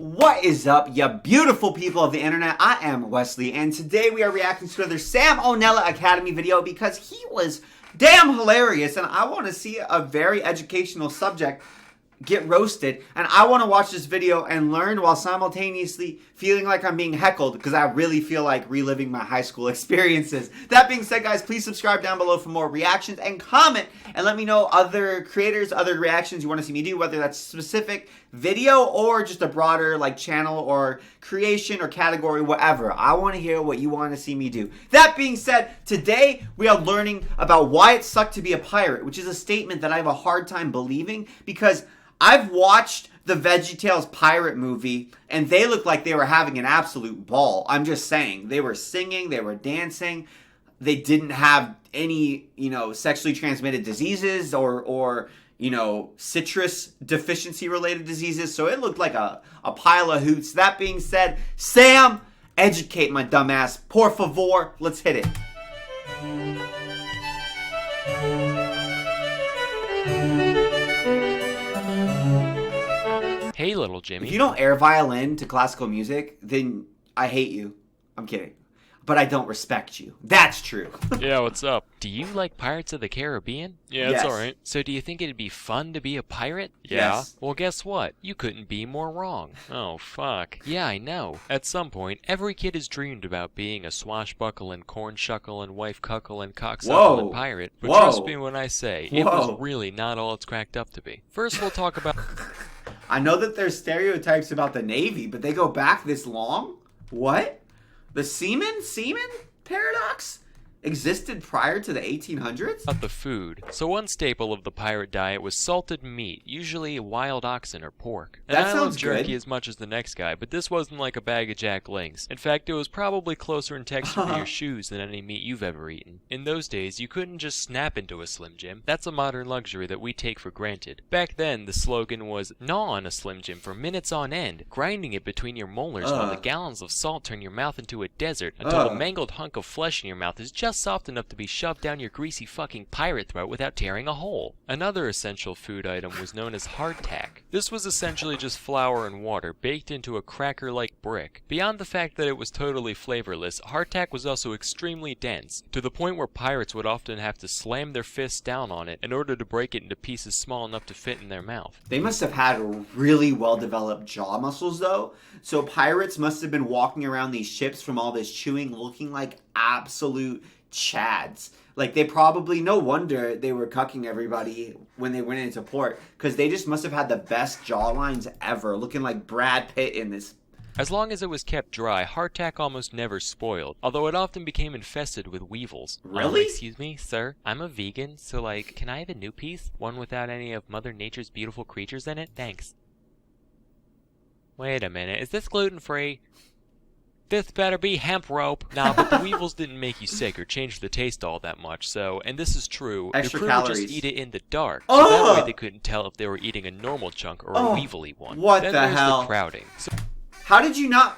What is up, you beautiful people of the internet? I am Wesley, and today we are reacting to another Sam O'Nella Academy video because he was damn hilarious, and I want to see a very educational subject get roasted, and I want to watch this video and learn while simultaneously feeling like I'm being heckled because I really feel like reliving my high school experiences. That being said, guys, please subscribe down below for more reactions and comment and let me know other creators, other reactions you want to see me do, whether that's specific video or just a broader like channel or creation or category, whatever. I want to hear what you want to see me do. That being said, today we are learning about why it sucked to be a pirate, which is a statement that I have a hard time believing because I've watched the VeggieTales pirate movie, and they looked like they were having an absolute ball. I'm just saying. They were singing, they were dancing, they didn't have any, sexually transmitted diseases or citrus deficiency related diseases, so it looked like a pile of hoots. That being said, Sam, educate my dumbass. Por favor, let's hit it. Hey, little Jimmy. If you don't air violin to classical music, then I hate you. I'm kidding. But I don't respect you. That's true. Yeah, what's up? Do you like Pirates of the Caribbean? Yeah, Yes. it's alright. So do you think it'd be fun to be a pirate? Yes. Well, guess what? You couldn't be more wrong. Oh, fuck. Yeah, I know. At some point, every kid has dreamed about being a swashbuckling, corn-shuckling, wife-cuckling, cocksuckling pirate. But trust me when I say, it was really not all it's cracked up to be. First, we'll talk about... I know that there's stereotypes about the Navy, but they go back this long? What? The semen paradox existed prior to the 1800s? About the food. So one staple of the pirate diet was salted meat, usually wild oxen or pork. And That I sounds love jerky good. as much as the next guy, but this wasn't like a bag of Jack Links. In fact, it was probably closer in texture to your shoes than any meat you've ever eaten. In those days, you couldn't just snap into a Slim Jim. That's a modern luxury that we take for granted. Back then, the slogan was gnaw on a Slim Jim for minutes on end, grinding it between your molars while the gallons of salt turn your mouth into a desert until the mangled hunk of flesh in your mouth is just soft enough to be shoved down your greasy fucking pirate throat without tearing a hole. Another essential food item was known as hardtack. This was essentially just flour and water baked into a cracker-like brick. Beyond the fact that it was totally flavorless, hardtack was also extremely dense, to the point where pirates would often have to slam their fists down on it in order to break it into pieces small enough to fit in their mouth. They must have had really well-developed jaw muscles, though. So pirates must have been walking around these ships from all this chewing looking like absolute chads. Like, they probably, no wonder they were cucking everybody when they went into port, because they just must have had the best jawlines ever, looking like Brad Pitt in this. As long as it was kept dry, hardtack almost never spoiled, although it often became infested with weevils. Really? Excuse me, sir? I'm a vegan, so can I have a new piece? One without any of Mother Nature's beautiful creatures in it? Thanks. Wait a minute, is this gluten-free? This better be hemp rope. Nah, but the weevils didn't make you sick or change the taste all that much, so, and this is true, Extra the crew calories. would just eat it in the dark, so that way they couldn't tell if they were eating a normal chunk or a weevily one. What then the there's hell? The crowding. So How did you not?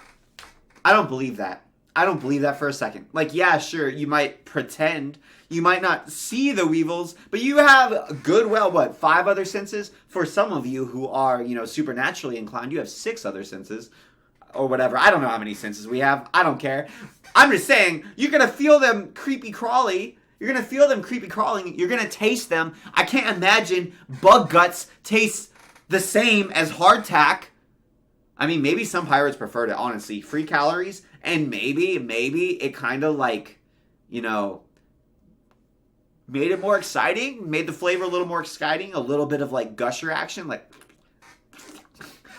I don't believe that. I don't believe that for a second. Like, yeah, sure, you might pretend. You might not see the weevils, but you have good, 5 other senses? For some of you who are, supernaturally inclined, you have 6 other senses. Or whatever. I don't know how many senses we have. I don't care. I'm just saying, you're going to feel them creepy crawly. You're going to feel them creepy crawling. You're going to taste them. I can't imagine bug guts taste the same as hardtack. I mean, maybe some pirates preferred it, honestly. Free calories. And maybe it kind of made it more exciting. Made the flavor a little more exciting. A little bit of gusher action.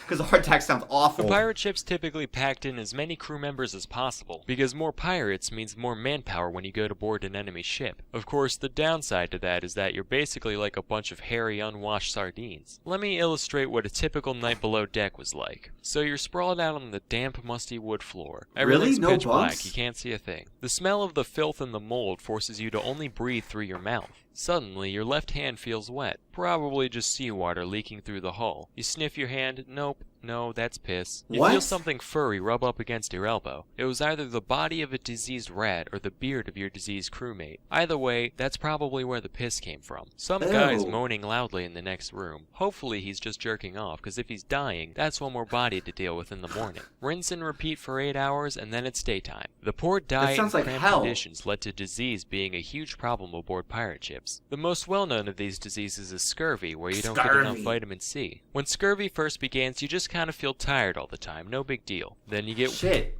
Because the hardtack sounds awful. The pirate ships typically packed in as many crew members as possible, because more pirates means more manpower when you go to board an enemy ship. Of course, the downside to that is that you're basically like a bunch of hairy, unwashed sardines. Let me illustrate what a typical night below deck was like. So you're sprawled out on the damp, musty wood floor. Everything's Really? No pitch bumps? black, you can't see a thing. The smell of the filth and the mold forces you to only breathe through your mouth. Suddenly, your left hand feels wet, probably just seawater leaking through the hull. You sniff your hand, nope, No, that's piss. You What? feel something furry rub up against your elbow. It was either the body of a diseased rat or the beard of your diseased crewmate. Either way, that's probably where the piss came from. Some guy's Ew. moaning loudly in the next room. Hopefully he's just jerking off, because if he's dying, that's one more body to deal with in the morning. Rinse and repeat for 8 hours, and then it's daytime. The poor diet and sounds like cramped hell. conditions led to disease being a huge problem aboard pirate ships. The most well-known of these diseases is scurvy, where you don't get enough Scurvy. vitamin C. When scurvy first begins, you just kind of feel tired all the time, no big deal. Then you get Shit.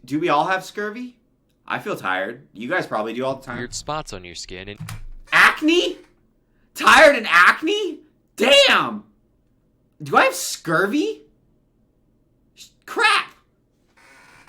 Do we all have scurvy? I feel tired. You guys probably do all the time. weird spots on your skin, and Acne? Tired and acne? Damn! Do I have scurvy? Crap!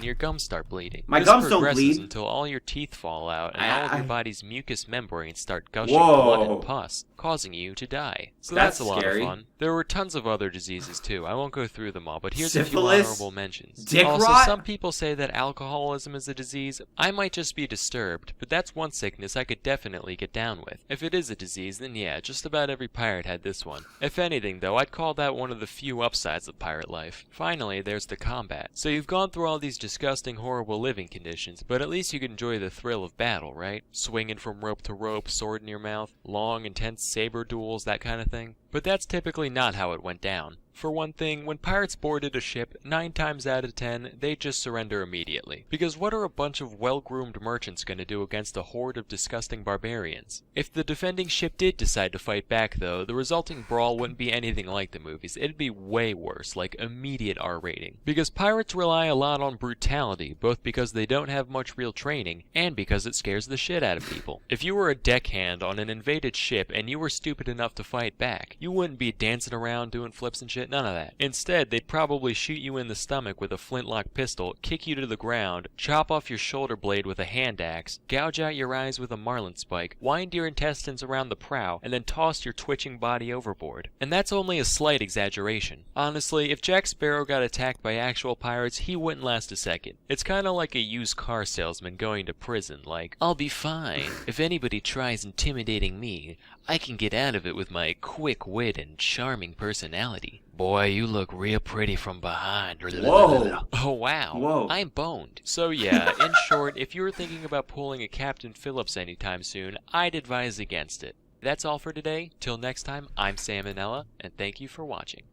your gums start bleeding. My This gums don't progresses bleed. until all your teeth fall out and all of your body's mucous membranes start gushing Whoa. blood and pus, causing you to die. So that's a lot scary. of fun. There were tons of other diseases too. I won't go through them all, but here's a few Syphilis? honorable mentions. Dick also, rot? some people say that alcoholism is a disease. I might just be disturbed, but that's one sickness I could definitely get down with. If it is a disease, then yeah, just about every pirate had this one. If anything, though, I'd call that one of the few upsides of pirate life. Finally, there's the combat. So you've gone through all these disgusting, horrible living conditions, but at least you can enjoy the thrill of battle, right? Swinging from rope to rope, sword in your mouth, long, intense saber duels, that kind of thing. But that's typically not how it went down. For one thing, when pirates boarded a ship, 9 times out of 10, they'd just surrender immediately. Because what are a bunch of well-groomed merchants gonna do against a horde of disgusting barbarians? If the defending ship did decide to fight back, though, the resulting brawl wouldn't be anything like the movies. It'd be way worse, like immediate R rating. Because pirates rely a lot on brutality, both because they don't have much real training, and because it scares the shit out of people. If you were a deckhand on an invaded ship and you were stupid enough to fight back, you wouldn't be dancing around doing flips and shit, none of that. Instead, they'd probably shoot you in the stomach with a flintlock pistol, kick you to the ground, chop off your shoulder blade with a hand axe, gouge out your eyes with a marlin spike, wind your intestines around the prow, and then toss your twitching body overboard. And that's only a slight exaggeration. Honestly, if Jack Sparrow got attacked by actual pirates, he wouldn't last a second. It's kinda like a used car salesman going to prison, like, "I'll be fine. If anybody tries intimidating me, I can get out of it with my quick wit and charming personality. Boy, you look real pretty from behind." Whoa. Oh, wow. Whoa. I'm boned. So yeah, in short, if you were thinking about pulling a Captain Phillips anytime soon, I'd advise against it. That's all for today. Till next time, I'm Sam Manella, and thank you for watching.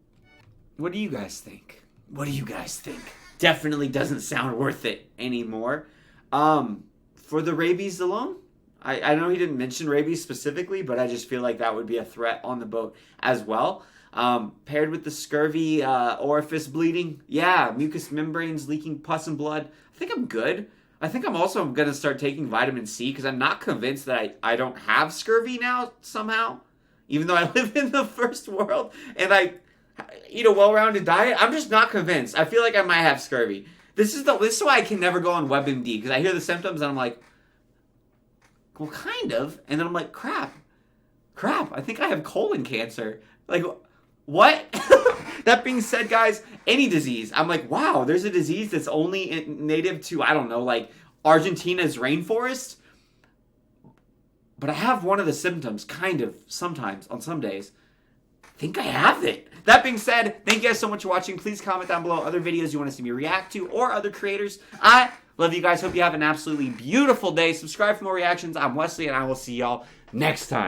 What do you guys think? What do you guys think? Definitely doesn't sound worth it anymore. For the rabies alone, I know he didn't mention rabies specifically, but I just feel like that would be a threat on the boat as well. Paired with the scurvy, orifice bleeding, yeah, mucous membranes leaking pus and blood, I think I'm good. I think I'm also going to start taking vitamin C because I'm not convinced that I don't have scurvy now somehow. Even though I live in the first world and I eat a well-rounded diet, I'm just not convinced. I feel like I might have scurvy. This is why I can never go on WebMD, because I hear the symptoms and I'm like, well, kind of. And then I'm like, crap, I think I have colon cancer. Like, what? That being said, guys, any disease, I'm like, wow, there's a disease that's only native to, I don't know, like Argentina's rainforest. But I have one of the symptoms, kind of, sometimes, on some days. I think I have it. That being said, thank you guys so much for watching. Please comment down below other videos you want to see me react to or other creators. I love you guys. Hope you have an absolutely beautiful day. Subscribe for more reactions. I'm Wesley, and I will see y'all next time.